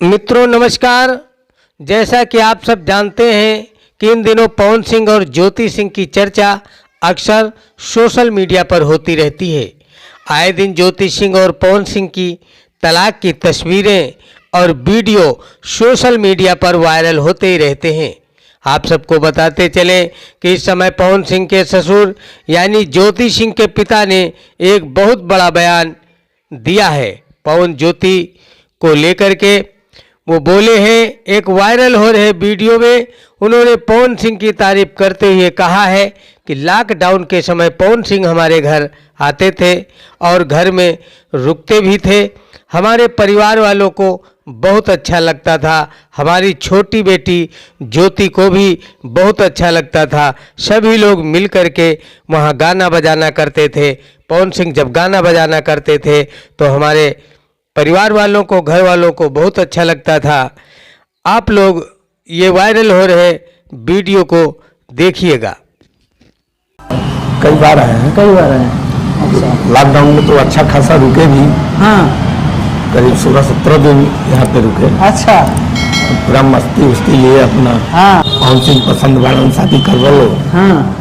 मित्रों नमस्कार। जैसा कि आप सब जानते हैं कि इन दिनों पवन सिंह और ज्योति सिंह की चर्चा अक्सर सोशल मीडिया पर होती रहती है। आए दिन ज्योति सिंह और पवन सिंह की तलाक की तस्वीरें और वीडियो सोशल मीडिया पर वायरल होते ही रहते हैं। आप सबको बताते चले कि इस समय पवन सिंह के ससुर यानी ज्योति सिंह के पिता ने एक बहुत बड़ा बयान दिया है। पवन ज्योति को लेकर के वो बोले हैं। एक वायरल हो रहे वीडियो में उन्होंने पवन सिंह की तारीफ करते हुए कहा है कि लॉकडाउन के समय पवन सिंह हमारे घर आते थे और घर में रुकते भी थे। हमारे परिवार वालों को बहुत अच्छा लगता था, हमारी छोटी बेटी ज्योति को भी बहुत अच्छा लगता था। सभी लोग मिल कर के वहाँ गाना बजाना करते थे। पवन सिंह जब गाना बजाना करते थे तो हमारे परिवार वालों को, घर वालों को बहुत अच्छा लगता था। आप लोग ये वायरल हो रहे वीडियो को देखिएगा। कई बार आए हैं। अच्छा। लॉकडाउन में तो अच्छा खासा रुके भी। हाँ। करीब 16-17 दिन यहाँ पे रुके। अच्छा। पूरा मस्ती उसके लिए अपना। हाँ। पवन सिंह पसंद वाला शादी कर लो। हाँ।